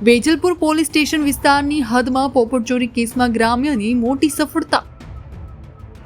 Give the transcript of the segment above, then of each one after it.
Vejalpur police station વિસ્તારની હદમાં પોપટ ચોરી કેસમાં ગ્રામ્યની મોટી સફળતા।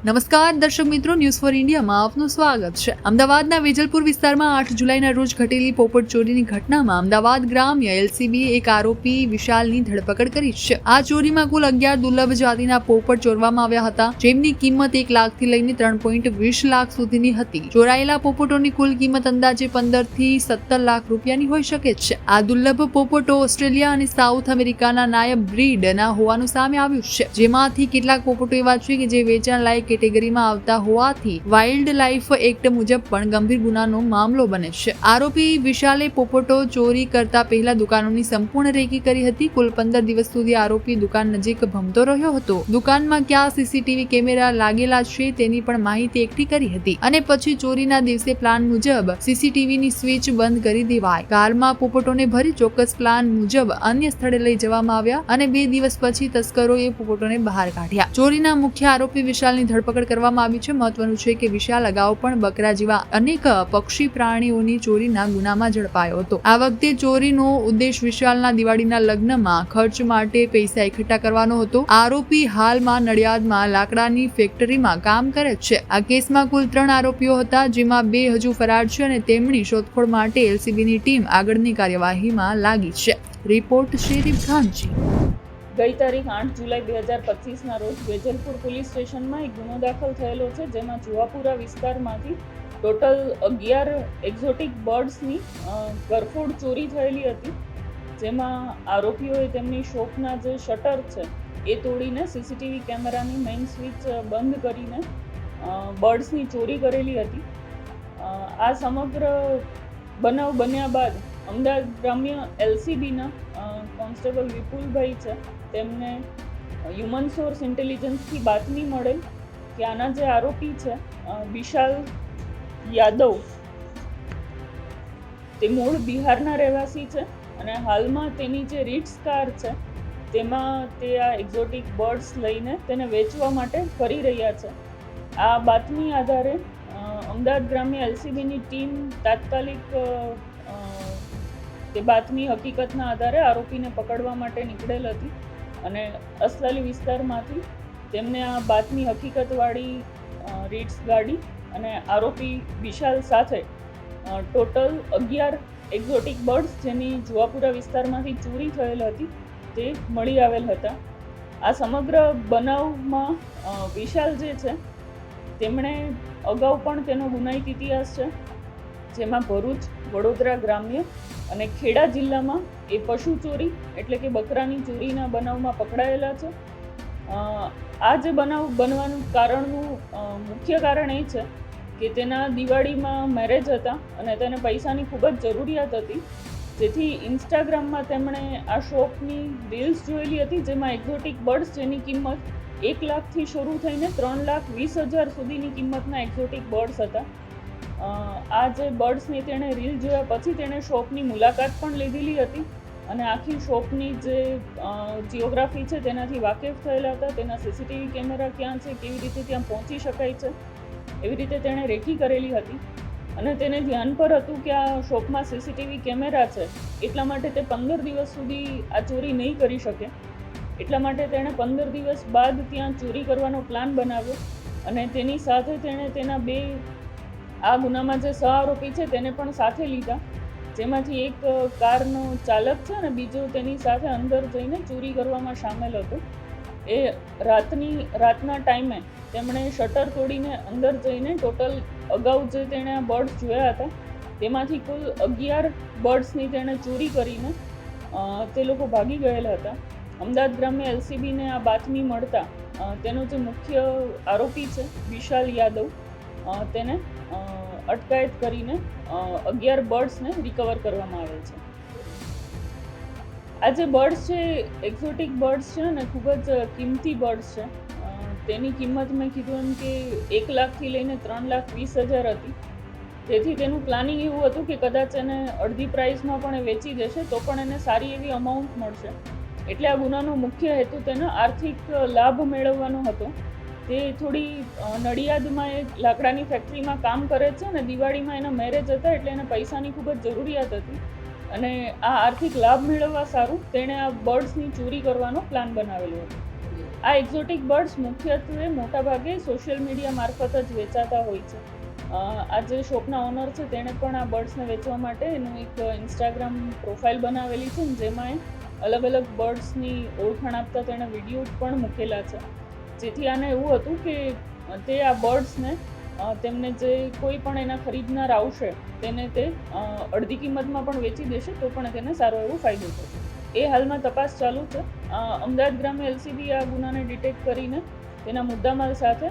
નમસ્કાર દર્શક મિત્રો, ન્યૂઝ ફોર ઇન્ડિયામાં આપનું સ્વાગત છે। અમદાવાદના વેજલપુર વિસ્તારમાં 8 જુલાઈના રોજ ઘટેલી પોપટ ચોરીની ઘટનામાં અમદાવાદ ગ્રામ્ય એલસીબીએ એક આરોપી વિશાલની ધરપકડ કરી છે। આ ચોરીમાં કુલ 11 દુર્લભ જાતિના પોપટ ચોરવામાં આવ્યા હતા, જેમની કિંમત 1 લાખથી લઈને 3.20 લાખ સુધીની હતી। ચોરાયેલા પોપટોની કુલ કિંમત અંદાજે 15 થી 17 લાખ રૂપિયાની હોઈ શકે છે। આ દુર્લભ પોપટો ઓસ્ટ્રેલિયા અને સાઉથ અમેરિકાના નાયબ બ્રીડના હોવાનું સામે આવ્યું છે, જેમાંથી કેટલાક પોપટો એવા છે કે જે વેચાણ લાયક કેટેગરીમાં આવતા હોવાથી વાઇલ્ડ લાઇફ એક્ટ મુજબ પણ ગંભીર ગુનાનો મામલો બને છે। આરોપી વિશાલે પોપટો ચોરી કરતા પહેલા દુકાનોની સંપૂર્ણ રેકી કરી હતી। કુલ 15 દિવસ સુધી આરોપી દુકાન નજીક ભમતો રહ્યો હતો। દુકાનમાં ક્યાં સીસીટીવી કેમેરા લાગેલા છે તેની પણ માહિતી એકઠી કરી હતી અને પછી ચોરીના દિવસે પ્લાન મુજબ સીસીટીવીની સ્વિચ બંધ કરી દેવાઈ। કારમાં પોપટોને ભરી ચોક્કસ પ્લાન મુજબ અન્ય સ્થળે લઈ જવામાં આવ્યા અને 2 દિવસ પછી તસ્કરોએ પોપટોને બહાર કાઢ્યા। ચોરીના મુખ્ય આરોપી વિશાલની ધરપકડ કરવામાં આવી છે। મહત્વનું છે કે વિશાલ અગાઉ પણ બકરા જેવા અનેક પક્ષી પ્રાણીઓની ચોરીના ગુનામાં ઝડપાયો હતો। આ વખતે ચોરીનો ઉદ્દેશ વિશાલના દિવાળીના લગ્નમાં ખર્ચ માટે પૈસા એકઠા કરવાનો હતો। આરોપી હાલમાં નડિયાદમાં લાકડાની ફેક્ટરીમાં કામ કરે છે। આ કેસમાં કુલ 3 આરોપીઓ હતા, જેમાં 2 હજુ ફરાર છે અને તેમની શોધખોળ માટે એલસીબીની ટીમ આગળની કાર્યવાહીમાં લાગી છે। Report sheriff Khanji. ગઈ તારીખ 8 જુલાઈ 2025ના રોજ વેજલપુર પોલીસ સ્ટેશનમાં એક ગુનો દાખલ થયેલો છે, જેમાં જુવાપુરા વિસ્તારમાંથી ટોટલ 11 એક્ઝોટિક બર્ડ્સની ગરફોડ ચોરી થયેલી હતી, જેમાં આરોપીઓએ તેમની શોપના જે શટર છે એ તોડીને સીસીટીવી કેમેરાની મેઇન સ્વિચ બંધ કરીને બર્ડ્સની ચોરી કરેલી હતી। આ સમગ્ર બનાવ બન્યા બાદ અમદાવાદ ગ્રામ્ય એલસીબીના કોન્સ્ટેબલ વિપુલભાઈ છે, તેમને હ્યુમન સોર્સ ઇન્ટેલિજન્સથી બાતમી મળેલ કે આના જે આરોપી છે વિશાલ યાદવ, તે મૂળ બિહારના રહેવાસી છે અને હાલમાં તેની જે રીટ્સ કાર છે તેમાં તે આ એક્ઝોટિક બર્ડ્સ લઈને તેને વેચવા માટે ફરી રહ્યા છે। આ બાતમી આધારે અમદાવાદ ગ્રામ્ય એલસીબીની ટીમ તાત્કાલિક તે બાતમી હકીકતના આધારે આરોપીને પકડવા માટે નીકળેલ હતી અને અસલાલી વિસ્તારમાંથી તેમને આ બાતમી હકીકતવાળી રીટ્સ ગાડી અને આરોપી વિશાલ સાથે ટોટલ 11 એક્ઝોટિક બર્ડ્સ જેની જુવાપુરા વિસ્તારમાંથી ચોરી થયેલ હતી તે મળી આવેલ હતા। આ સમગ્ર બનાવમાં વિશાલ જે છે તેમણે અગાઉ પણ તેનો ગુનાહિત ઇતિહાસ છે, જેમાં ભરૂચ, વડોદરા ગ્રામ્ય અને ખેડા જિલ્લામાં એ પશુ ચોરી એટલે કે બકરાની ચોરીના બનાવમાં પકડાયેલા છે। આ જે બનાવ બનવાનું કારણનું મુખ્ય કારણ એ છે કે તેના દિવાળીમાં મેરેજ હતા અને તેને પૈસાની ખૂબ જ જરૂરિયાત હતી, જેથી ઇન્સ્ટાગ્રામમાં તેમણે આ શોપની રીલ્સ જોયેલી હતી, જેમાં એક્ઝોટિક બર્ડ્સ જેની કિંમત 1 લાખથી શરૂ થઈને 3,20,000 સુધીની કિંમતના એક્ઝોટિક બર્ડ્સ હતા। આ જે બર્ડ્સની તેણે રીલ જોયા પછી તેણે શોપની મુલાકાત પણ લીધેલી હતી અને આખી શોપની જે જિયોગ્રાફી છે તેનાથી વાકેફ થયેલા હતા। તેના સીસીટીવી કેમેરા ક્યાં છે, કેવી રીતે ત્યાં પહોંચી શકાય છે, એવી રીતે તેણે રેકી કરેલી હતી અને તેને ધ્યાન પર હતું કે આ શોપમાં સીસીટીવી કેમેરા છે, એટલા માટે તે 15 દિવસ સુધી આ ચોરી નહીં કરી શકે। એટલા માટે તેણે 15 દિવસ બાદ ત્યાં ચોરી કરવાનો પ્લાન બનાવ્યો અને તેની સાથે તેણે તેના 2 આ ગુનામાં જે સહ આરોપી છે તેને પણ સાથે લીધા, જેમાંથી એક કારનો ચાલક છે અને બીજો તેની સાથે અંદર જઈને ચોરી કરવામાં સામેલ હતો। એ રાતના ટાઈમે તેમણે શટર તોડીને અંદર જઈને ટોટલ અગાઉ જે તેણે આ બર્ડ્સ જોયા હતા તેમાંથી કુલ 11 બર્ડ્સની તેણે ચોરી કરીને તે લોકો ભાગી ગયેલા હતા। અમદાવાદ ગ્રામ્ય એલસીબીને આ બાતમી મળતા તેનો જે મુખ્ય આરોપી છે વિશાલ યાદવ, તેને અટકાયત કરીને 11 બર્ડ્સને રિકવર કરવામાં આવેલ છે। આ જે બર્ડ્સ છે એક્ઝોટિક બર્ડ્સ છે અને ખૂબ જ કિંમતી બર્ડ્સ છે। તેની કિંમત મેં કીધું એમ કે 1 લાખથી લઈને 3,20,000 હતી, તેથી તેનું પ્લાનિંગ એવું હતું કે કદાચ એને અડધી પ્રાઇસમાં પણ એ વેચી દેશે તો પણ એને સારી એવી અમાઉન્ટ મળશે। એટલે આ ગુનાનો મુખ્ય હેતુ તેનો આર્થિક લાભ મેળવવાનો હતો। તે થોડી નડિયાદમાં એક લાકડાની ફેક્ટરીમાં કામ કરે છે અને દિવાળીમાં એના મેરેજ હતા એટલે એને પૈસાની ખૂબ જ જરૂરિયાત હતી, અને આ આર્થિક લાભ મેળવવા સારું તેણે આ બર્ડ્સની ચોરી કરવાનો પ્લાન બનાવેલો હતો. આ એક્ઝોટિક બર્ડ્સ મુખ્યત્વે મોટાભાગે સોશિયલ મીડિયા મારફત જ વેચાતા હોય છે. આ જે શોપના ઓનર છે તેણે પણ આ બર્ડ્સને વેચવા માટે એનું એક ઇન્સ્ટાગ્રામ પ્રોફાઇલ બનાવેલી છે, જેમાં અલગ અલગ બર્ડ્સની ઓળખાણ આપતા તેણે વિડીયો પણ મૂકેલા છે. જેથી આને એવું હતું કે તે આ બર્ડ્સને તેમને જે કોઈ પણ એના ખરીદનાર આવશે તેને તે અડધી કિંમતમાં પણ વેચી દેશે તો પણ તેને સારો એવો ફાયદો થશે. એ હાલમાં તપાસ ચાલુ છે. અમદાવાદ ગ્રામ્ય એલસીબી આ ગુનાને ડિટેક્ટ કરીને તેના મુદ્દામાલ સાથે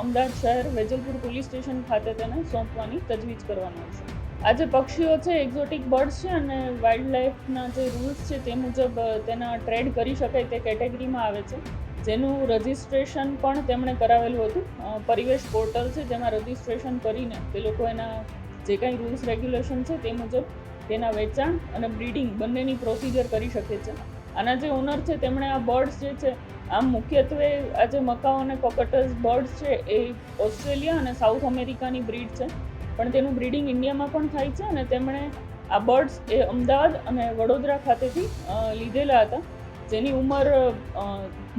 અમદાવાદ શહેર વેજલપુર પોલીસ સ્ટેશન ખાતે તેને સોંપવાની તજવીજ કરવામાં આવશે. આ જે પક્ષીઓ છે એક્ઝોટિક બર્ડ્સ છે અને વાઇલ્ડ લાઈફના જે રૂલ્સ છે તે મુજબ તેના ટ્રેડ કરી શકાય તે કેટેગરીમાં આવે છે, જેનું રજિસ્ટ્રેશન પણ તેમણે કરાવેલું હતું. પરિવેશ પોર્ટલ છે જેમાં રજિસ્ટ્રેશન કરીને તે લોકો એના જે કાંઈ રૂલ્સ રેગ્યુલેશન છે તે મુજબ તેના વેચાણ અને બ્રીડિંગ બંનેની પ્રોસિજર કરી શકે છે. આના જે ઓનર છે તેમણે આ બર્ડ્સ જે છે આમ મુખ્યત્વે આ જે મકાઉ અને કોકટસ બર્ડ્સ છે એ ઓસ્ટ્રેલિયા અને સાઉથ અમેરિકાની બ્રીડ છે, પણ તેનું બ્રીડિંગ ઇન્ડિયામાં પણ થાય છે અને તેમણે આ બર્ડ્સ એ અમદાવાદ અને વડોદરા ખાતેથી લીધેલા હતા, જેની ઉંમર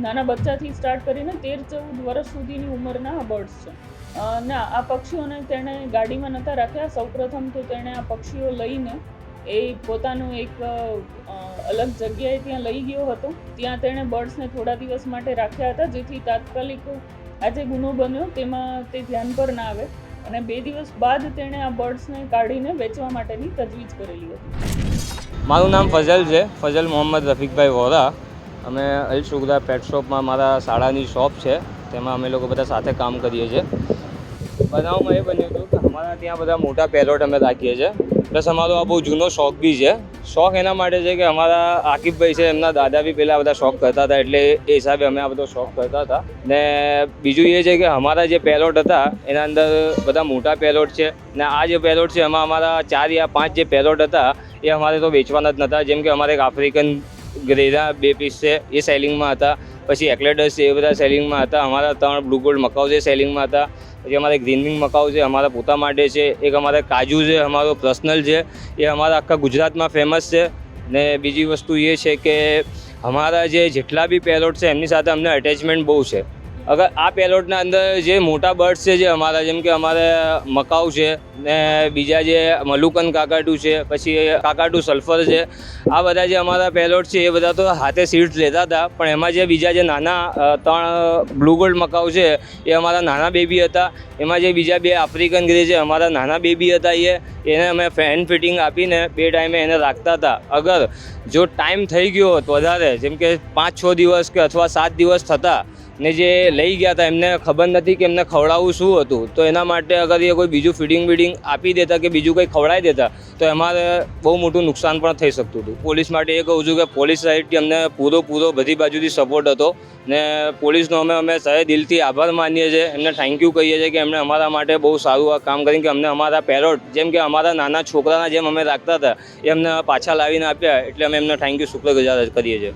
નાના બચ્ચાથી સ્ટાર્ટ કરીને 13-14 વર્ષ સુધીની ઉંમરના આ બર્ડ્સ છે. ના, આ પક્ષીઓને તેણે ગાડીમાં નહોતા રાખ્યા. સૌપ્રથમ તો તેણે આ પક્ષીઓ લઈને એ પોતાનું એક અલગ જગ્યાએ ત્યાં લઈ ગયો હતો. ત્યાં તેણે બર્ડ્સને થોડા દિવસ માટે રાખ્યા હતા, જેથી તાત્કાલિક આ જે ગુનો બન્યો તેમાં તે ધ્યાન પર ના આવે અને 2 દિવસ બાદ તેણે આ બર્ડ્સને કાઢીને વેચવા માટેની તજવીજ કરેલી હતી. મારું નામ ફઝલ છે, ફઝલ મોહમ્મદ રફીકભાઈ વોરા. અમે અલ શુગરા પેટ શોપમાં મારા શાળાની શોપ છે, તેમાં અમે લોકો બધા સાથે કામ કરીએ છીએ. બનાવમાં એ બન્યું હતું કે અમારા ત્યાં બધા મોટા પેરોટ અમે રાખીએ છીએ, પ્લસ અમારો આ બહુ જૂનો શોખ બી છે. શોખ એના માટે છે કે અમારા આકિબભાઈ છે એમના દાદા બી પહેલાં બધા શોખ કરતા હતા, એટલે એ હિસાબે અમે આ બધો શોખ કરતા હતા. ને બીજું એ છે કે અમારા જે પેરોટ હતા એના અંદર બધા મોટા પેરોટ છે, ને આ જે પેરોટ છે એમાં અમારા 4 યા 5 જે પેરોટ હતા એ અમારે તો વેચવાના જ નહોતા. જેમ કે અમારે એક આફ્રિકન ગ્રેરા 2 પીસ છે એ સેલિંગમાં હતા, પછી એક્લેડસ છે એ બધા સેલિંગમાં હતા, અમારા 3 બ્લુ ગોલ્ડ મકાઉ છે સેલિંગમાં હતા, પછી અમારે ગ્રીન વિંગ મકાઉ છે અમારા પોતા માટે છે, એક અમારે કાજુ છે અમારો પર્સનલ છે, એ અમારા આખા ગુજરાતમાં ફેમસ છે. ને બીજી વસ્તુ એ છે કે અમારા જે જેટલા બી પેરોટ છે એમની સાથે અમને અટેચમેન્ટ બહુ છે. અગર આ પેરોટના અંદર જે મોટા બર્ડ્સ છે જે અમારા, જેમ કે અમારે મકાઉ છે ને બીજા જે મલુકન કાકાટુ છે, પછી કાકાટુ સલ્ફર છે, આ બધા જે અમારા પેરોટ છે એ બધા તો હાથે સીડ્સ લેતા હતા, પણ એમાં જે બીજા જે નાના 3 બ્લુ ગોલ્ડ મકાઉ છે એ અમારા નાના બેબી હતા. એમાં જે બીજા 2 આફ્રિકન ગ્રે છે અમારા નાના બેબી હતા, એને અમે ફેન ફિટિંગ આપીને 2 ટાઈમે એને રાખતા હતા. અગર જો ટાઈમ થઈ ગયો હોત વધારે, જેમ કે 5-6 દિવસ કે અથવા 7 દિવસ થતા ને જે લઈ ગયા હતા એમને ખબર નથી કે એમને ખવડાવવું શું હતું, તો એના માટે અગર એ કોઈ બીજું ફીડિંગ આપી દેતા કે બીજું કંઈ ખવડાવી દેતા તો અમારે બહુ મોટું નુકસાન પણ થઈ શકતું હતું. પોલીસ માટે એ કહું છું કે પોલીસ સાઈડથી અમને પૂરો બધી બાજુથી સપોર્ટ હતો ને પોલીસનો અમે સહે દિલથી આભાર માનીએ છીએ, એમને થેન્ક યુ કહીએ છીએ કે એમણે અમારા માટે બહુ સારું આ કામ કરીને કે અમને અમારા પેરોટ જેમ કે અમારા નાના છોકરાના જેમ અમે રાખતા હતા એ અમને પાછા લાવીને આપ્યા, એટલે અમે એમને થેન્ક યુ શુક્રગુજાર કરીએ છીએ.